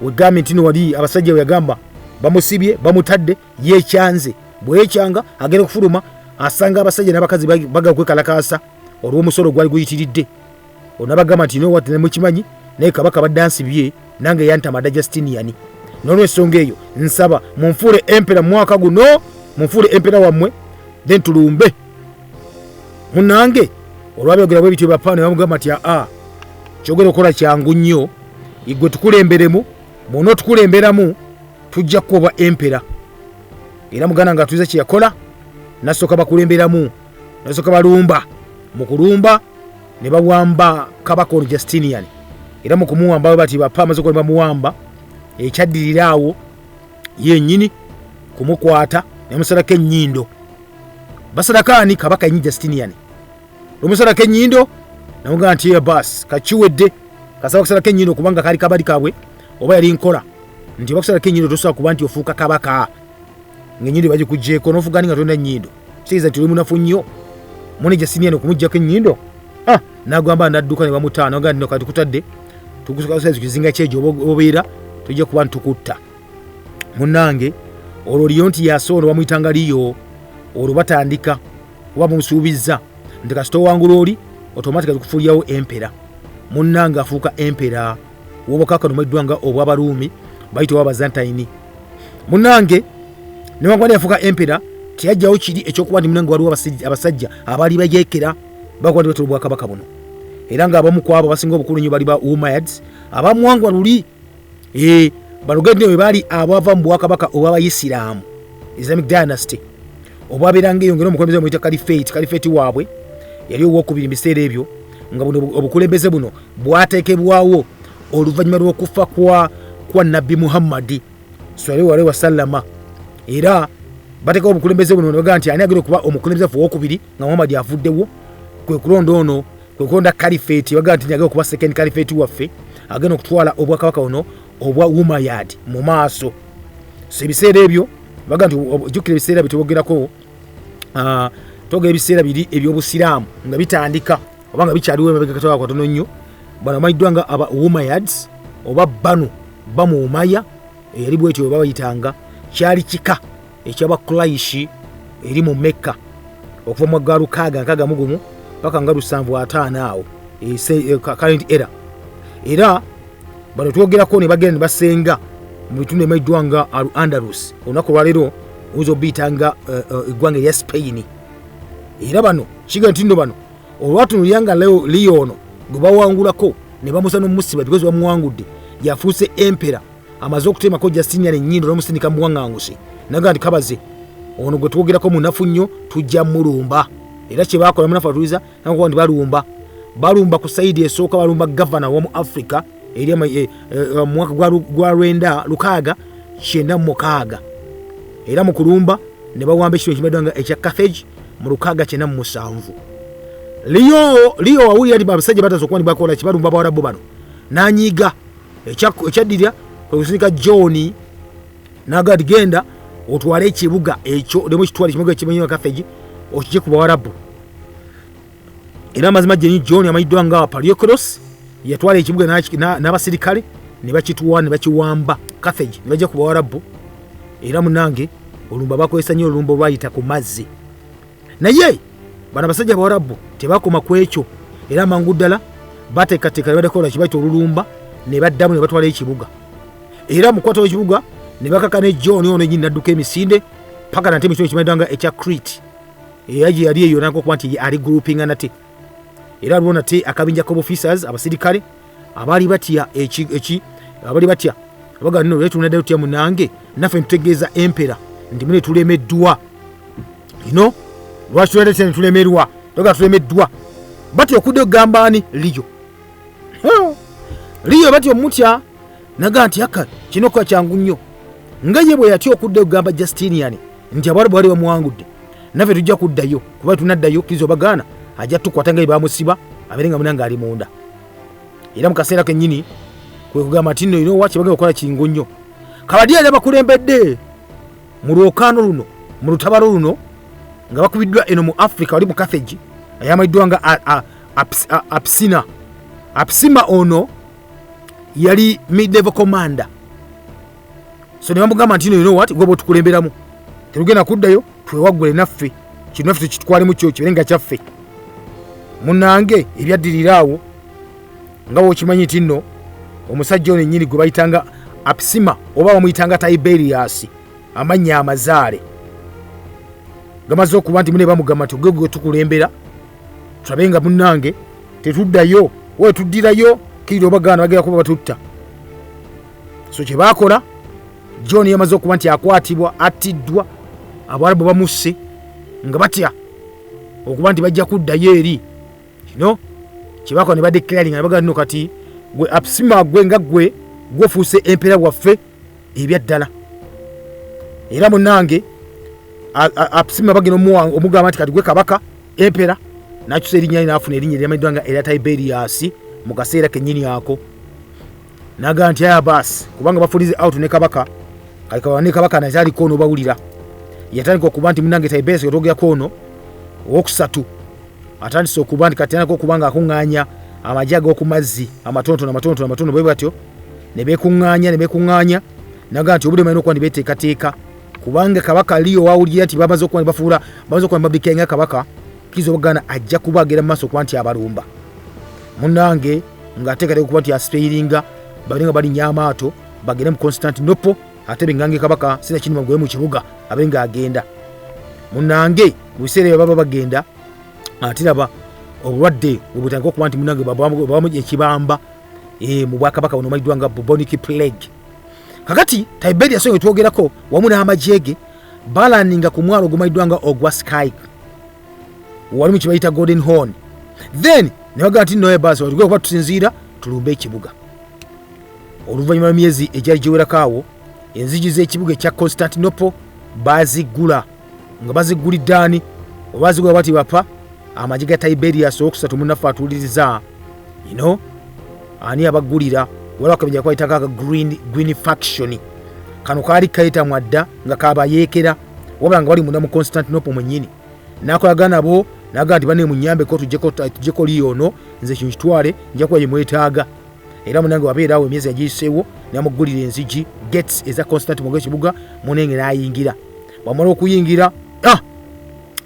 wegambye nti wali abasajja we yagamba bamusibye bamutadde yekyanze bweyekyanga agenda okufuluma asanga abasajja n'abakazi baga kwekalakaasa olw'omusolo gwali guyitiridde onabagamba nti nowati nemukimanyi naye kabaka badde ansibye nange yantamada Justinian n'olw'ensonga eyo nsaba munfuule empera mu mwaka guno munfuule empera wammwe then tulumbe munange olwabyogera bwe bityo bapaano bamugamba nti kyogera okukola kyangu nnyo igwe tukulemberemu bw'ona otukulemberamu tujja kukoba empera era muganda nga tuyiza kye yakola nasooka bakulemberamu nasooka balumba mu kulumba ne bawamba kabaka ono Justinian era mu kumuwamba we bati bapa amaze okuba bamuwamba ekyaddirira awo yennyini kumukwata ne musalako Enyindo basalakaani kabaka yenyi Justinian lumusalako Enyindo namugamba nti bas kakiwedde kasaba kusalako Enyindo kubanga kali kabali kabwe oba yali nkola nti bakusalako Enyindo tosobola kuba nti ofuuka kabaka ng'Enyindo bagikugyeko n'ofugani nga tolina Enyindo kitegeeza nti oli munafu nnyo mune Justinian okumuggyako Enyindo nagamba nadduka ne bamutaana nagamba nti kati kutadde tukusaizi kizinga kyejo obeera tujja kuba ntukutta munnange olwo Leontius ono bamuyitanga liyo olwo batandika kuba musuubizza nti kasita owangula oli automatica tukufuulyawo empera munnange afuuka empera wobukaka nomayiddwa nga obw'Abaruumi bayitawo Abazantayini munnange newankubadde yafuuka empera teyajjawo kiri ekyokuba nti munnange waliwo abasajja abaali bajeekera bakuba nti batula obwakabaka buno era ng'abamu ku abo abasinga obukulu nnyo bali ba Umayyads abamuwangwa luli balugende bwe baali abava mu bwakabaka obw'Abayisiraamu Islamic dynasty obwabeeranga eyo ngeno omukulembeze bamuyita kalifeeti waabwe yali owokubiri mu biseera ebyo nga buno obukulembeze buno bwateekebwawo oluvannyuma lw'okufa kwa Nabbi Muhammadi sallallahu alaihi wasallama era bateekawo obukulembeze buno ne bagamba nti ani agenda okuba omukulembeze owokubiri nga Muhammadi avuddewo kwe kulonda ono kwe kulonda caliphate baga nti nyaga kuba second caliphate waffe agenda okutwala obwakabaka ono obwa Umayyad mu maaso. So ebiseera ebyo baga nti jukira ebiseera bitubogerako toga ebiseera biri ebyobusiraamu nga bitandika obanga bikyaliwo emabega katono katono nnyo bano bayiddwa nga aba Umayyads oba banu bamu Umayya eri bwetyo bwe babayitanga kyali kika ekyaba Quraishi eri mu Mecca okuva mu gaalu kaga mugumu paka nga 750 awo current era bano twogerako ne bagenda ne basenga mu bitundu emayiddwa nga Al-Andalus olunaku lwaleero oyinza obiyitanga eggwanga erya Spain. Era bano kiga ntindo bano olwatunulira nga Leo ono gwe bawangulako ne bamusa n'omusiba because bamuwangudde yafuuse empera amaze okuteemako Justinian Enyindo n'omusindika muwaŋŋanguse naga nti kabaze ono gwe twogerako munafu nnyo tujja mulumba. Era kye baakola munafu atuliza nakuba nti balumba ku saidi esooka balumba gavana w'omu Africa eri mwaka gwa 1996 era mu kulumba ne bawamba ekiro ekibaddwa nga ekya Carthage mu 1907. Leo wawulira nti abasajja bataza okuba bakola kibalumba Abawarabu bano n'anyiga ekyaddirira kwekusindika John n'agadi genda otwale ekibuga ekyo lemu kitwale ekibuga ekimanyiwa Carthage okije ku Bawarabu. Era amazima Jenny John amayiddwa nga Paliokolos yatwala ekibuga n'abasirikale ne bakituwa ne bakiwamba Carthage ne bajja ku Bawarabu. Era munange olumba bakozesa nnyo olumba olwayita ku mazzi naye bana basajja Abawarabu tebakoma ku ekyo era amangu ddala bateekateeka ne bakola kibaita olulumba ne baddamu ne batwala ekibuga. Era mu kwata ekibuga ne bakaka ne John ono nyinna adduka emisinde paka nate ekyo kimayiddwa ekya Crete eyaji yali eyo nako kuba nti ali grouping nate. Era alibona te akabinja ko officers abasirikale abali batya abali batya abaga nno letu nadde tutya munange naffe ntutegeeza empera ndi mune tulemeddwa lwaki tulete ne tulemerwa toga tulemeddwa batya okudde ogambani liyo batya omutya naga nti aka kino kwa kyangu nnyo nga ye bwe yatya okudde ogamba Justinian nti Abawarabu bali bamuwangudde naffe tujja kuddayo kuba tunaddayo kizo bagana ajja tukwata nga bamusiba aberenga munanga ali munda. Era mu kaseera kennyini kwe kugamba nti nno wachi bagenda okukola kingo nnyo kabadde ali bakulembedde mu lwokaano luno mu lutabalo luno nga bakubiddwa eno mu Africa wali mu Carthage ayamayiddwa nga Apsima ono yali mid-level commander. So ne bamugamba nti nno gwe bwetukulemberamu tetugenda kuddayo twewaggule naffe kino naffe tukitwalemu kyo kiberenga kyaffe munange ebyaddirira awo nga wokimanyi nti nno omusajja ono ennyini gwe bayitanga Apsima oba bamuyitanga Tiberius amannya amazaale gamaze okuba nti mune bamugamba nti gwe tukulembera tulabenga munange tetuddayo we tuddirayo kiri obagana bagera kuba batutta. So kye baakola John yamaze okuba nti akwatibwa attiddwa Abawarabu bamusse nga batya okuba nti bajja kuddayo eri kino kibako ne badeclaring nga baga nno kati gwe Apsima gwe nga gwe gwofuuse empera waffe ebyaddala. Era munange Apsima bagino omugamba nti kati gwe kabaka empera nakyusa erinnya n'afuna erinnya lyamayiddwa nga erya Tiberius mu kaseera kennyini ako naga nti aya basi kubanga bafulize out ne kabaka kalikawa ne kabaka nazaaliko ono bawulira yatandika okuba nti munange Tiberius yatogerako ono owokusatu atandise okuba nti kati anako okubanga akuŋŋaanya amajja ag'oku mazzi amatono bwe batyo ne beekuŋŋaanya naga nti obudde balina okuba ne beeteekateeka kubanga kabaka liyo wawulira nti bamaze okuba ne bafuula bamaze okuba ne babikkenga kabaka kizo bagana ajja kuba agera mu maaso okuba nti abalumba munange ng'ateekateeka okuba nti aspeiringa balinga balinnya amaato bagende mu Constantinople ate bengange kabaka sina kinima gwe mu kibuga abenga agenda munange mu biseera ebyo baba bagenda ate raba obulwadde obutandika okuba nti munange babamu ekibamba mu bwakabaka buno omayiddwa nga bubonic plague. Kakati Tiberius ngo twogerako wamu n'amajege balaninga ku mwalo ogumayiddwa nga ogwa Sky wali mu kibayita Golden Horn then ne bagaa nti nno ebasi watugwe kuba tusinziira tulumbe ekibuga. Oluvannyuma lw'emyezi egyali giwerako awo enzigi z'ekibuga ekya Constantinople bazigula nga bazigulidde ani oba bazigula bati bapa amajiga Tiberius okusatu munafa atuliriza ani abagulira wala kabija kwa itaka green faction kano kali kaita mwadda nga kabayekera wabula nga bali munda mu Constantinople mwenyini nakolagana bo nagandi bane munyambe ko tujeko liyono nze kinchitwale nja kwa yemwetaaga era munange wabeera awo emyezi agisewo namugulira enzigi gates eza Constantinople kibuga munenge nayingira bamala okuyingira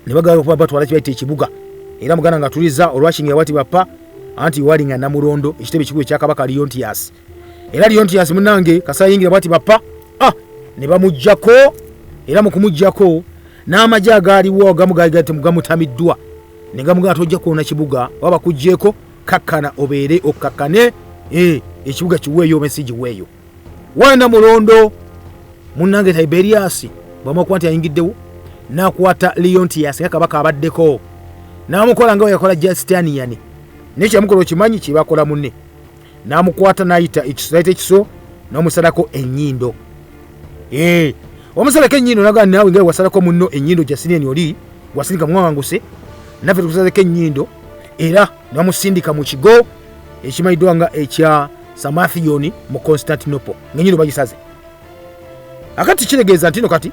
ne bagala kuba batwala kibaite ekibuga era mugana nga tuliza olwashingira bati bapa anti walinga namulondo ekitebe kikwe kya Kabaka Leontius era Leontius munange kasayingira bati bapa ne bamujjako era mukumujjako n'amaja gaaliwo gamugayigate mugamutamiddwa ne gamuga tojja kuona kibuga waba kujjeko kakkana obeere okakkane ekibuga kiweeyo message weeyo wana mulondo munange Tiberius bamakwati ayingiddewo nakwata Leontius Kabaka abaddeko namukola nga yakola Justinian necha mukolo kimanyi kibakola munne namukwata naita ekisite kiso namusalako Enyindo omusalako Enyindo naga nawe nga wasalako munno Enyindo Justinian oli wasindika mwanguse nafe tukusalako Enyindo era namusindika mu kigo ekimaidwa nga ekya Samathioni mu Constantinople Enyindo bagisaze akati kiregeeza ntino kati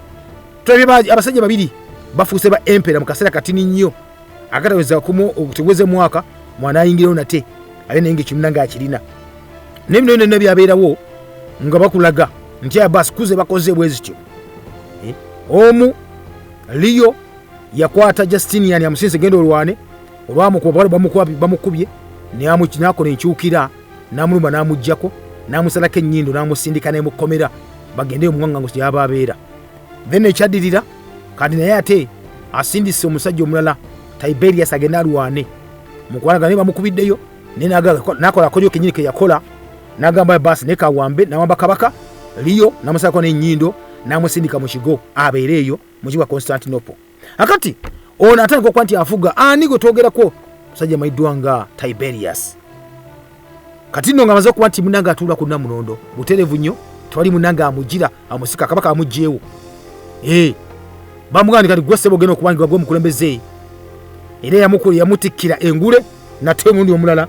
tulabye abasajja babiri bafuuse ba emperor mu kaseera katini nnyo akataweza okutegweze mwaka mwana ayingirawo nate ale nenge kimunanga akirina nebino ne byabeerawo nga bakulaga nti abas kuze bakoze bwezityo omu Leo yakwata Justinian yamusinze gendo olwane olwamukuba bamukubye nakola enkyukira namuluma namujjako namusalako Enyindo namusindika nemukomera bagende omwanga ngo yaba abeera then ekyadirira kati naye ate asindise omusajja omulala Tiberius agenda alwane mukwalaga ne bamukubiddeyo nakola kolyo kenyini ke yakola nagamba basi ne kawambe nawamba Kabaka Leo namusako n'Enyindo namusindika mu kigo abeereyo mu kigo Constantinople akati ona atanga kwanti afuga ani go togerako musajja maidwanga Tiberius kati no ngamaze kwanti munanga atula ku namulondo buterevu nnyo twali munanga amujira amusika Kabaka amujjewo bamugandi kati gwesebo geno kubanga gwo mukulembeze era yamutikira engule na temundi omulala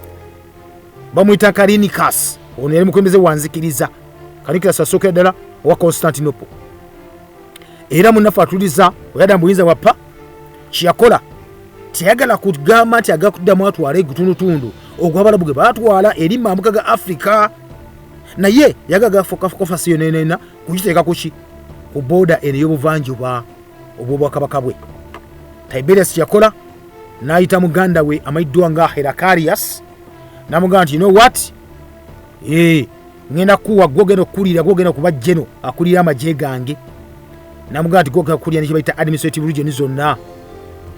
bamuyita Kalinikas ono yali mukulembeze wanzikiriza Kalinikas asokera ddala wa Constantinople era munafa atuliza oyada mbuyinza wapa kiyakola tiyagala kugamba nti agakuddamu atwala egutundutundu ogwabalabu ge batwala eri mambuka ga Africa naye yagaga foka siyonenena kugiteeka kuki ku boda eno y'obuvanjuba obw'obwakabaka bwe Tiberius yakola n'ayita muganda we amayiddwa nga Heraclius namugamba nti you know what ngenda kuwa gwogenda okukulira gwogenda kuba jeno akulira amagye gange namugamba nti gwogenda kukulira nekibayita administrative region zonna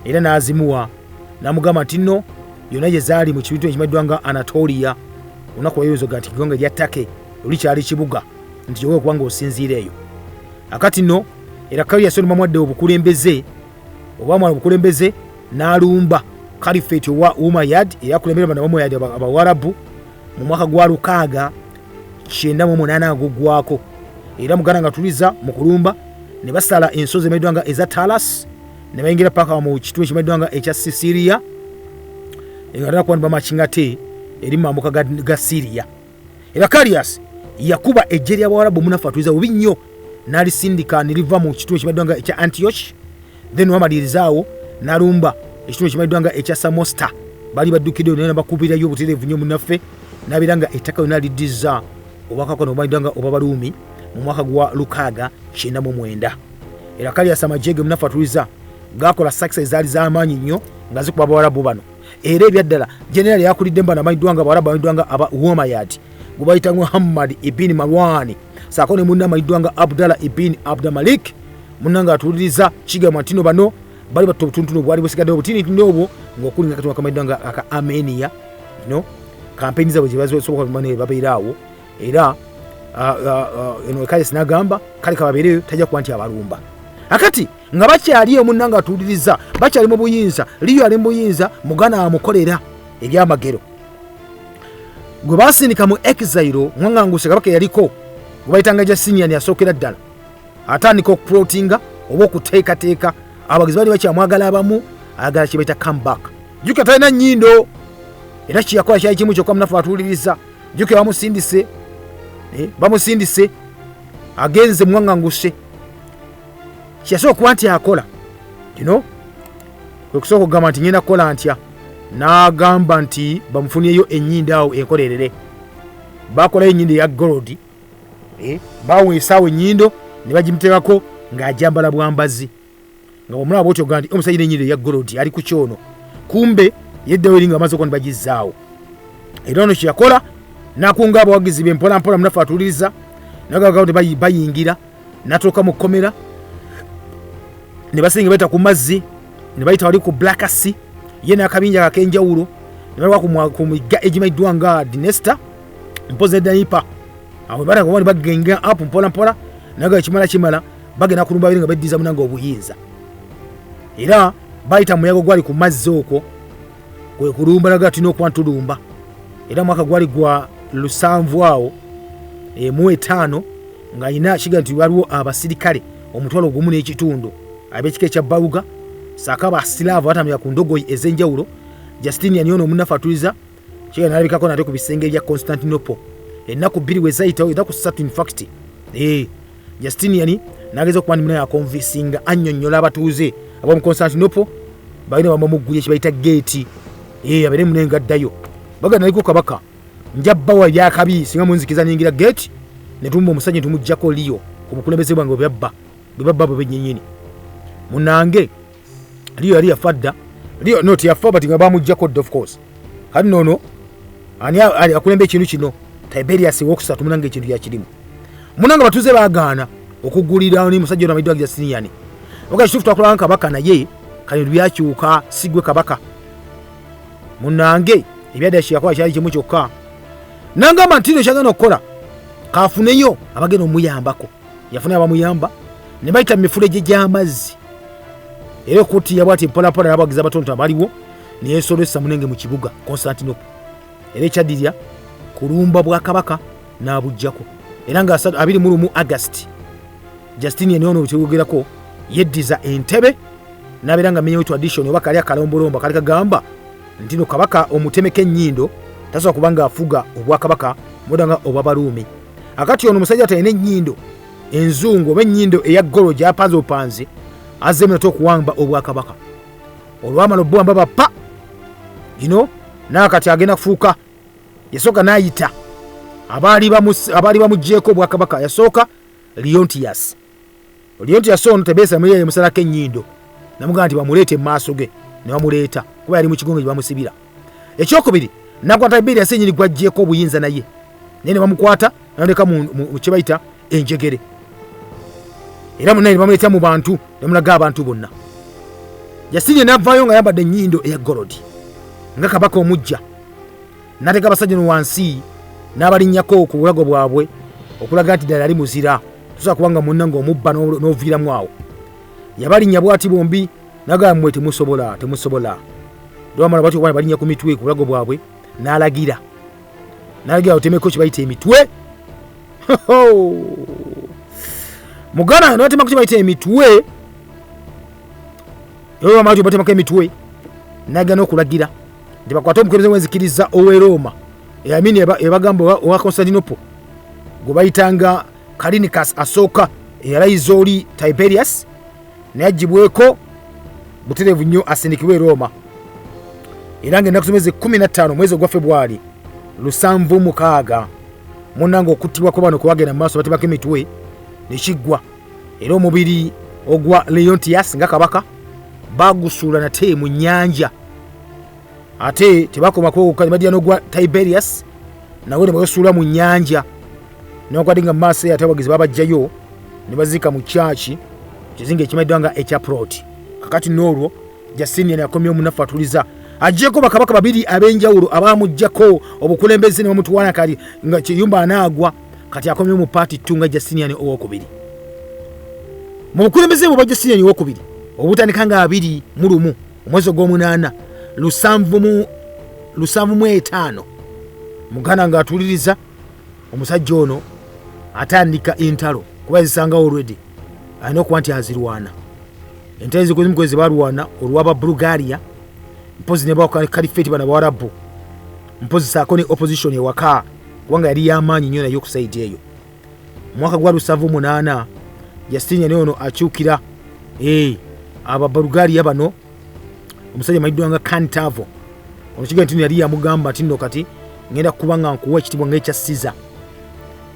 era n'azimuwa namugamba nti nno yonna gye zaali mu kibitu ekimayiddwa nga Anatolia olunaku wayozoga nti gonga lya Take lulikyali kibuga nti yowe kubanga osinziira eyo akati nno era Heraclius ono bamwadde obukulembeze obamwala obukulembeze n'alumba Caliphate wa Umayyad eyakulembera bana Umayyad abawarabu mu mwaka gwa 698 agugwako era muganda nga tuliza mu kulumba ne basala ensozi emedwanga eza Talas ne bayingira paka mu kitu ekimedwanga ekya Sicilia engara kwamba machingate eri mambuka ga Syria Heraclius yakuba ejeri abawarabu munafatuiza ubinnyo nali sindika niliva mu kitu ekimedwanga ekya Antioch then wamalirizawo nalumba ekitu ekimedwanga ekya Samosta bali badukide nena bakubira yo buterevu nnyo munaffe nabiranga ettaka yona lidiza obakako no bayidanga obabalumi mu mwaka gwa 699 Heraclius amajege munafatuiza gakola success zali z'amaanyi nnyo nga zikuba abawarabu bano era ebyaddala general yakulidde mbana bayidwanga abawarabu bayidwanga aba Umayyad gubayita Muhammad ibn Marwan sako ne munna bayidwanga Abdallah ibn Abdamalik munanga atuliriza kigamba ntino bano bali batobutuntuno bwali busigadde obutini ndobo ngokulinga kati wakamayidwanga aka Armenia campaigns zabo jibazo soboka kumane babeerawo era Heraclius nagamba kali kababeereyo tajja kwanti abalumba akati nga bakyali omunanga atuliriza bakyali mu buyinza Leo ali mu buyinza mugana amukolera ebyamagero gwe basindika mu exile mwanganguse Kabaka yaliko gubayitanga Justinian yasokera ddala atandika okuprotinga oba okuteekateeka abagizi bali bakyamwagala abamu agala kibaita comeback juka talina Enyindo era kiyakola kyali kimu kyokka munafu atuliriza juke bamusindise agenze muwanganguse kyasooka okuba nti akola kwe kusooka okugamba nti ngenda kukola ntya n'agamba nti bamufuniyeyo Enyindo awo enkolerere bakolayo Enyindo eya gold baweesaawo Enyindo ne bagimuteekako ng'ajambala bwambazi nga omulaba bwotyo gandi omusajja n'Enyindo eya gold ali ku kyono kumbe yeddawo eri nga amaze okuba ne bagizzaawo era ono kyeyakola n'akunga abawagizi be mpola munafu atuliriza nagagawo ne bayingira n'atuuka mu kkomera ne basinga bayita ku mazzi ne bayita wali ku Black Asse ye n'akabinja ak'enjawulo ne baliwa ku migga egimayiddwa nga Dinesta mpoze Danipa awo balaga wali bagenga up mpola naga kimala bagenda kulumba biri nga baddiza munanga obuyinza era bayita muyago gwali ku mazzi okwo kwe kulumba naga tulina okuba ntulumba era mwaka gwali gwa 7 awo mu 5 nga ina kiga nti waliwo abasirikale omutwalo gumu n'ekitundu ab'ekika ekya Baluga saka basilavu atamya ku ndogoyi ez'enjawulo Justinian ono munafu atuliriza kiga nalabikako nate ku bisenge bya Constantinople ennaku 2 wezayitawo ennaku 3 in fact Justinian nageza okuba ndi munaye akonvisinga annyonnyola abatuuze ab'omu Constantinople balina bamuggulya ekibayita geeti abeere munenga addayo bagenda naliko Kabaka njabbawa ebyakabi singa munzikiza ningira geeti ne tumba omusajja tumuggyako liyo ku bukulembeze bwange bwe babba bwe bennyini munange liyo yali yafadda liyo not yafa but nga bamuggyako of course kati nono ani akulembe ekintu kino Tiberius wokusatu munange ekintu kyakirimu munange batuze baagaana okugulira ni musajja ono amayiddwa Justinian okashifu twakola Kabaka naye kale byakyuka sigwe Kabaka munange ebyadde kiyakola kyali kimu kyokka nangamba ntino kyagenda okukola kafuneyo abagenda omuyambako yafuna abamuyamba ne bayita mifulejje gy'amazzi era okuti yabwati mpola n'abagizi abatonto abaliwo ne yeesolesa munenge mu kibuga Constantinople era ekyadirya kulumba bwa Kabaka n'abujjako era nga 21 August Justinian ono kyeyogerako yeddiza entebe n'abeera nga menyewo tradition oba kali akalombolomba kali kagamba ntino Kabaka omutemeke Enyindo tasobola kubanga afuga obwakabaka mudanga obw'Abaruumi akati ono musajja talina Enyindo enzungu oba Enyindo eya golo gy'apanze opanze azemera okuwamba obwakabaka olwamala obuwamba bappa n'akati agenda kufuuka yasooka n'ayita abaali bamuggyeko obwakabaka yasooka Leontius ono tebeesa muliye musalako Enyindo namugamba nti bamuleete mu maaso ge ne bamuleeta kuba yali mu kigongo gye bamusibira ekyokubiri nakwata Tiberius Enyindo gwaggyeko obuyinza naye ne bamukwata naleka mu kyebayita enjegere era munaye bamuleeta mu bantu ne mulaga abantu bonna Justinian n'avaayo nga yambadde Enyindo eya gold nga Kabaka omujja n'ateeka abasajja no wansi n'abalinnyako ku bulago bwabwe okulaga nti ddala ali muzira tusobola kubanga munnanga omubba n'oviiramu awo yabalinnya bwati bombi nagamba mmwe temusobola lwamala batyo kubana balinnya ku mitwe ku bulago bwabwe n'alagira otemeko kibayita emitwe mugana n'atemako kibayita emitwe olwamala tyo batemako emitwe naga n'okulagira nti bakwate omukulembeze w'enzikiriza ow'e Roma eyamini ebagamba owa Constantinople gwe bayitanga Kalinicus asooka eyalayiza oli Tiberius naye agibweko butereevu nnyo asindikibwe e Roma era ng'ennaku zimeze 15 mwezi ogwa February 7 munnanga okuttibwako bano kubagenda mu maaso batebako emitwe nekiggwa era omubiri ogwa Leontius nga Kabaka bagusuula nate mu nnyanja ate tebakomako badya n'ogwa Tiberius nawe ne basuula mu nnyanja n'okwadi nga mu maaso ate abagizi babajjayo ne bazika mu kyaki kizinga ekimayiddwa nga ekya Proti kakati n'olwo Justinian akomyewo munafu atuliza ajjeko bakabaka babiri ab'enjawulo abamuggyako obukulembeze ne bamutuwana kali nga kiyumba anaagwa kati akomyewo mu paati 2 nga Justinian owokubiri mu bukulembeze bwe bwa Justinian owokubiri obutandika nga 21 omwezi ogw'omunaana 7 mugana nga atuliriza omusajja ono atandika entalo kuba zisanga already alina okuba nti azirwana entalo zimukwezi balwana olw'aba Bulgaria mpozi ne bako kalifeti bana Waarabu mpozi saako ne opposition ewaka kubanga yali y'amaanyi nnyo nayo ku side eyo. Mwaka gwa 2008 Justinian ono akyukira Bulgaria bano omusajja mayiddwa nga Kantavo omukiga nti yali yamugamba nti nno kati ngenda kubanga nkuwa ekitibwa ng'ekya Siza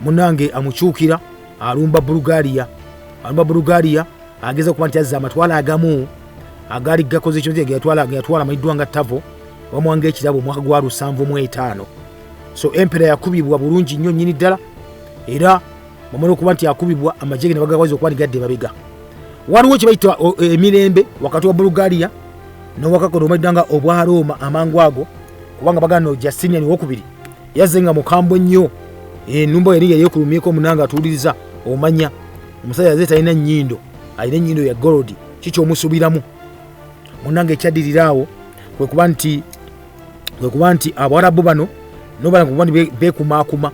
munange amukyukira alumba Bulgaria ageza kuba nti azza amatwala agamu agali gakoze ekyo nti yatwala mayiddwa nga Tavo wamwanga ekirabo mwaka gwa 2005. So empera yakubibwa bulungi nnyo nnyini ddala era bamala okuba nti yakubibwa amajege ne bagaweza okuba nigadde babega. Waliwo kye bayita emirembe wakati wa Bulgaria n'owakakono omayiddwa nga obwa Roma amangu ago kubanga bagano Justinian wokubiri yazze nga mukambwe nnyo ennumba yali yekulumyeko munanga atuuliriza omanya omusajja yazze talina nnyindo alina ennyindo ya gold kiki omusubiramu munanga ekyaddiriraawo kwe kuba nti Abawarabu bano nobala kuba nti beekumaakuma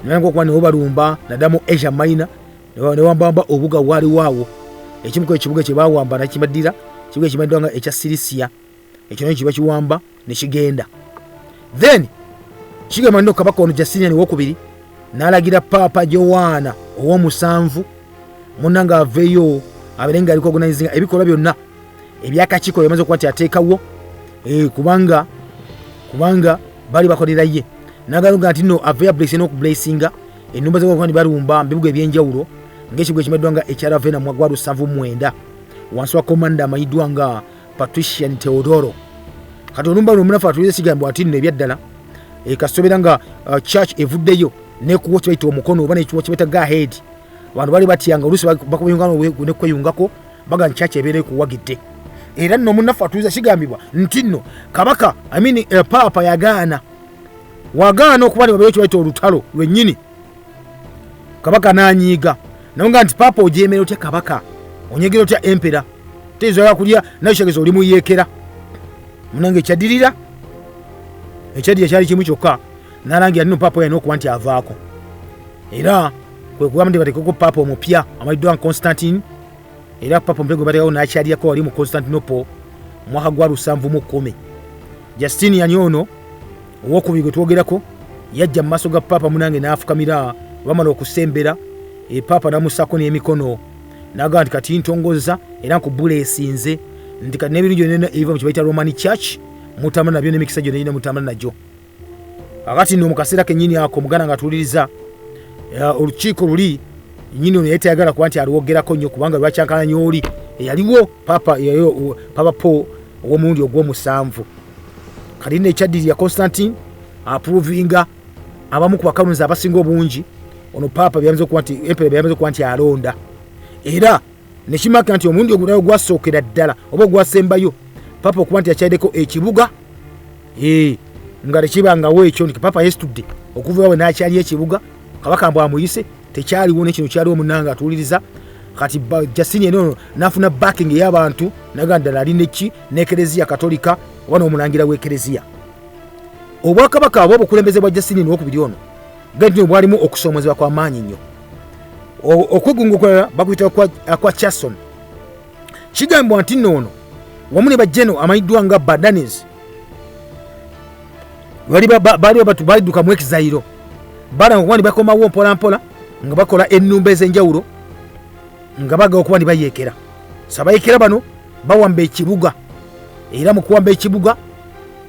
nibanga okuba ne obalumba naddamu Asia Minor ne wambamba obuga waaliwaawo ekimu ku ekibuga kye baawamba nakibaddira kibuga ekimaddwa nga ekya Sirisia ekyo nayo kiba kiwamba ne kigenda. Then kigamba nno Kabaka ono Justinian wokubiri n'alagira Papa Joana ow'omusanvu munanga aveeyo abeere nga aliko organizinga ebikolwa byonna ebyakakiiko yamaze okuba nti ateekawo kubanga bali bakolera ye n'agalunga nti nno aveeyo n'okublessinga ennumba z'okuba nti balumba mu bibuga ebyenjawulo ng'ekibuga ekimaddwa nga ekya Ravenna mu mwaka gwa 2009 wansi wa komanda amayiddwa nga Patrician Teodoro. Kati olumba luno munafu atulize kigambibwa ati nno ebyaddala kasobera nga church evuddeyo nekuwa kibaita omukono oba nekiwa kibaita go ahead abantu bali batyanga oluusi bakuyungana ne kweyungako baga church ebeera kuwagidde. Era nno munafu atulize kigambibwa nti nno Kabaka Papa wagaana okuba ne babeeyo kibaita olutalo lwennyini. Kabaka n'anyiiga naye nti Papa ojeemera otya Kabaka onyegera otya empera tezoya kulya nayo kyageza oli muyeekera munange ekyaddirira kyali kimu kyokka n'alangira nno Papa yalina okuba nti avaako era kwe kugamba nti batekeko Papa omupya amayiddwa Constantine era Papa omupya gwe bateekawo n'akyalyako wali mu Constantinople mwaka gwa 2010. Justinian ono owokubiri gwe twogerako yajja mu maaso ga Papa munange n'afukamira bamala okusembera Papa namusako n'emikono n'agamba nti kati ntongoza era nkubula esinze nti kati n'ebirungi byonna ebiva mu kibaita Roman Church mutambula nabyo n'emikisa gyonna nyina mutambula nagyo. Akati nno mu kaseera kennyini ako muganda nga atuuliriza olukiiko luli nnyini ono yali tayagala kuba nti alwogerako nnyo kubanga lwakyankalanya oli eyaliwo Papa Paul ow'omulundi ogw'omusanvu. Kati nno ekyaddirira Constantine approvinga abamu ku bakalunzi abasinga obungi ono Papa byamaze okuba nti alonda era nekimaka nti omulundi ogulayo gwasookera ddala oba ogwasembayo Papa okuba nti yakyaddeko ekibuga nga tekibangawo ekyo nti Papa yesitudde okuva we n'akyali ekibuga Kabaka mbw amuyise tekyaliwo nekino kyaliwo munanga atuuliriza. Kati Justinian ono n'afuna backing ey'abantu naga ddala ali neki n'ekereziya katolika oba n'omulangira w'ekereziya. Obwakabaka abo obukulembeze bwa Justinian wokubiri ono genti bwalimu okusoomozebwa kwa maanyi nnyo. Okwegunguka bakuyita kwa Chason kigambibwa nti nno ono wamu ne bajjeno amayiddwa nga Badanes balidduka mu exile balanga okuba nti bakomawo mpolampola nga bakola ennumba ez'enjawulo nga baga okuba nti bayeekera. Sabayeekera bano bawamba ekibuga era mu kuwamba ekibuga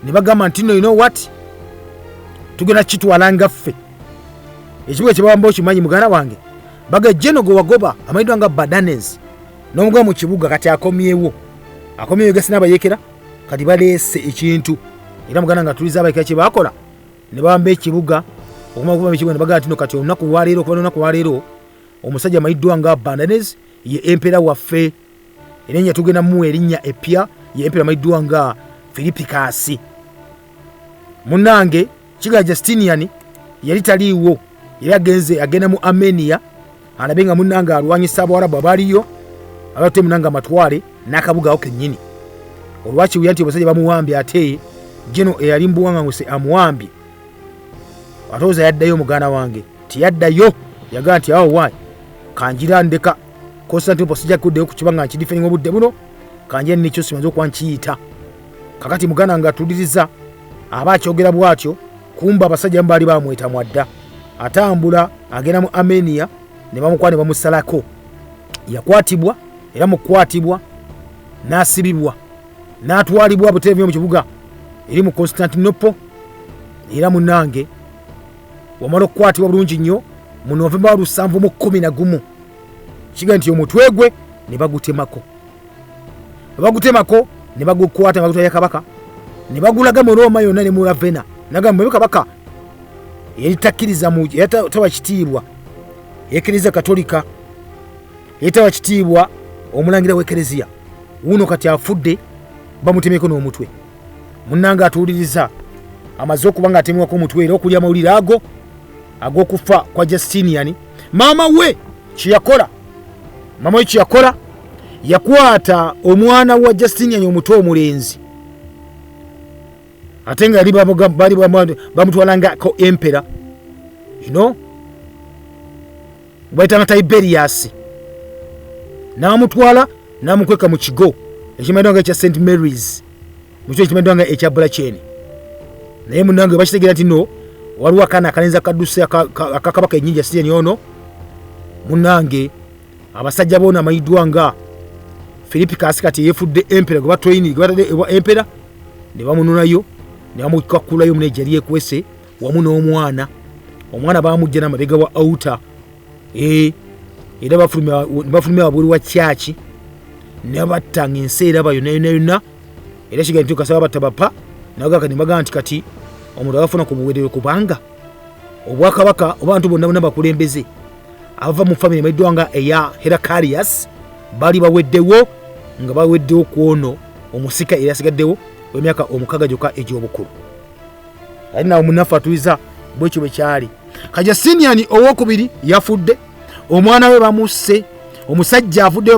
ne bagamba nti nno you know what tugenda kitwala ngaffe ekibuga kye bawamba okimanyi muganda wange baga jeno gwe wagoba amayiddwa nga Badanes n'omugoba mu kibuga kati akomyewo gasi n'abayeekera kati baleese ekintu era muganda nga tuliza abayeekera kye bakola ne bawamba ekibuga okumala okuba ekibuga ne bagamba nti no kati olunaku lwaleero omusajja amayiddwa nga Badanes ye empera waffe erinnya tugenda muwa erinnya epya ye empera amayiddwa nga Filipikasi. Munange kiga Justinian yali taliiwo yali agenda mu Armenia alabe nga munanga alwanyisa Abawarabu abaliyo abate munanga amatwale n'akabuga awo kennyini olwakiwuya nti abasajja bamuwambye ate jeno eyali mbuwanganguse amuwambye atooza yaddayo muganda wange tiyaddayo yagaa nti awo wayi kanjira ndeka Constantinople sijja kuddeyo ku kibanga nkidifeninga obudde buno kanjira nekyo simanze okuba nkiyita kakati muganda nga tuliriza abakyogera bwatyo kumba abasajja mbali bamweta mwadda atambula agenda mu Armenia ne bamukwane bamusalako yakwatibwa era mukwatibwa nasibibwa natwalibwa buteevyo mu kibuga eri mu Constantinople era munange wamala okukwatibwa bulungi nnyo mu Novemba 711 kiga nti omutwe gwe ne bagutemako ne bagukwata ne bagutwala Kabaka ne bagulaga mu Roma yonna ne mu Ravenna nagamba Kabaka yali takkiriza mu tawa kitiibwa Eklezia Katolika yatawa kitiibwa omulangira w'Eklezia wuno kati afudde bamutemeko n'omutwe munnanga atuuliriza amaze okuba nga atemwako omutwe era okulya amawulire ago ag'okufa kwa Justinian maama we kiyakola yakwata omwana wa Justinian omutwe omulenzi ate nga yali bamutwalanga ko empera baitanga Tiberius n'amutwala n'amukweka mu kigo ekimanyiddwa nga ekya St Mary's mukyo ekimanyiddwa nga ekya Blacheni naye munange bakitegeera nti no waliwo akaana akalenzi akadduse akakabaka ennyingi Justinian ono munange abasajja boona amanyiddwa nga Philippicus kati yefudde empera gwe batadde empera ne bamununayo ne bamukakulayo muneja yali ekwese wamu n'omwana bamujja n'amabega wa outer era bafulumya wabuli wa kyaki ne battanga ensi era bayo yonna era kiga nti kasaba batabapa nagaka ne baga nti kati omuntu abafuna ku buweerero kubanga obwakabaka abantu bonna bonna bakulembeze ava mu family mayiddwa nga eya Heraclius bali baweddewo nga baweddewo kwono omusika era asigaddewo w'emyaka omukaga gyokka egy'obukulu ali nawo munafu atuliza bwekyo bwe kyali Justinian owokubiri yafudde omwana we bamusse omusajja afudde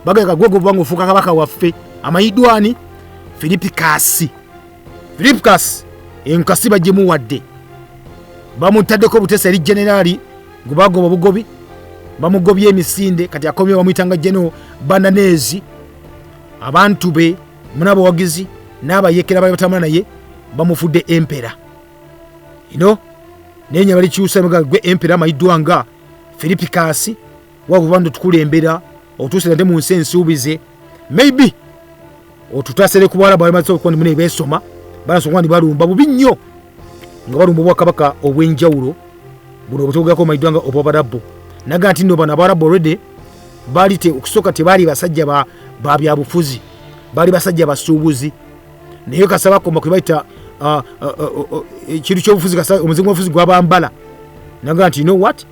bagaka gwogo bwangu ofuuka kabaka waffe amayiddwani Philippicus enkasi bagimuwadde bamutaddeko obutesa eri generali gwe bagoba bugobi bamugobye emisinde kati akomye bamuyitanga General Bandanezi abantu be munabawagizi n'abayekera bali batambula naye bamufudde empera nenya bali kyusa gwe empera amayiddwa nga Philippicus wabuvando tukulembera otusera nte mu nsi ensuubize maybe otutasere kubala bali matso kwandi mune besoma banasongwa ni balumba bubi nnyo nga balumba Obwakabaka obw'enjawulo buno obutogako amayiddwa nga Obwabarabu naga nti nno bano Abarabu already bali okusoka tebali basajja ba byabufuzi bali basajja basuubuzi naye kasaba koma kwebaita ekintu ky'obufuzi kasaba omuzingo w'obufuzi gwabambala naga nti you know what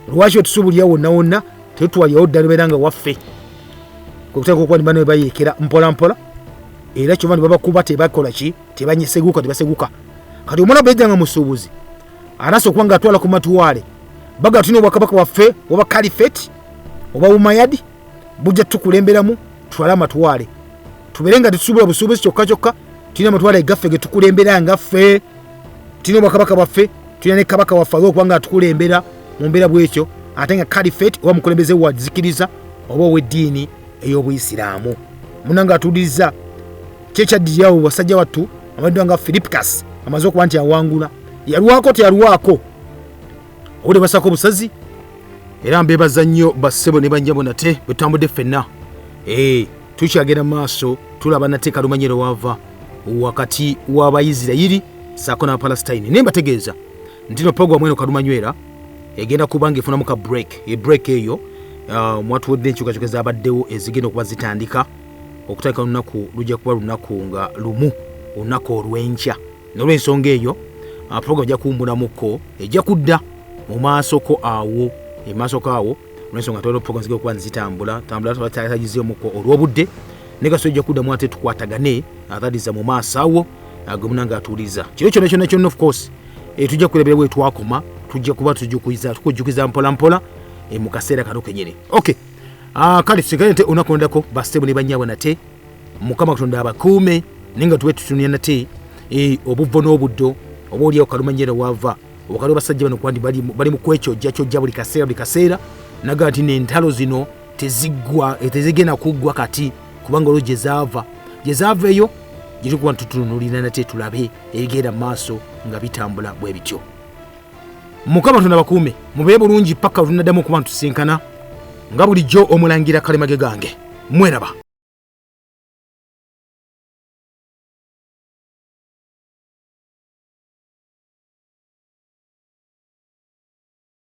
lwaki otusuubulya wonna tetwalyawo ddala beera nga waffe kwekutaka okuba nibano bayekera mpola era kyova ne babakuba tebakola ki tebaseguka kati omwana bwejja nga musuubuzi anaso okuba nga atwala ku matuwaale baga tulina Obwakabaka waffe oba Kalifate oba Umayadi bujja tukulemberamu twala amatuwaale tubeere nga tetusuubula busuubuzi kyokka tulina amatuwaale gaffe ge tukulembera nga ffe tulina Obwakabaka bwaffe tulina ne Kabaka waffe okuba nga atukulembera mu mbeera bwekyo ate nga Kalifate oba mukulembeze wazikiriza oba ow'eddiini ey'Obuyisiraamu munanga atuuliriza kyekyaddirirawo basajja wattu amayiddwa nga Philippicus amaze okuba nti awangula yalwako teyalwako obudde basako obusazi era mbeebaza nnyo bassebo ne banjabo nate bwetutambudde ffenna tukyagenda maaso tulaba nate kalumanyiro wava wakati w'Abayisirayiri saako n'Abapalestine naye mbategeeza nti no program eno kalumanywera egenda kubanga efunamu ka break eyo mwatuwedde enkyukakyuka ezabaddewo ezigenda okuba zitandika okutandika olunaku lujja kuba lunaku nga lumu olunaku olw'enkya nolw'ensonga eyo program ejja kuwumbulamuko ejja kudda mu maasoko awo olw'ensonga tulina program zigenda okuba nzitambula tagizeemuko olw'obudde ne gaso ejja kuddamu ate tukwatagane ataliza mu maaso awo ge munanga atuuliza kiro kyonna of course tujja kukulebera bwe twakoma tujja kuba tukujjukiza mpola mu kaseera kano kenyini kale sigale nte onakonddako bassebo ne bannyabwe nate Mukama Katonda abakuume nenga tuwe tutunya nate obuvvo n'obuddo oba oliawo kalumanyira wava wakali basajja bano kwandi bali mu kwekyojja buli kaseera naga nti n'entalo zino tezigenda kuggwa kati kubanga olwo gye zaava eyo gitukuba tutunulira nate tulabe ebigenda maaso nga bitambula bwe bityo. Mukama tunabakuume mube bulungi paka tunaddamu okuba ntusinkana nga bulijjo omulangira Kalimage gange. Mweraba.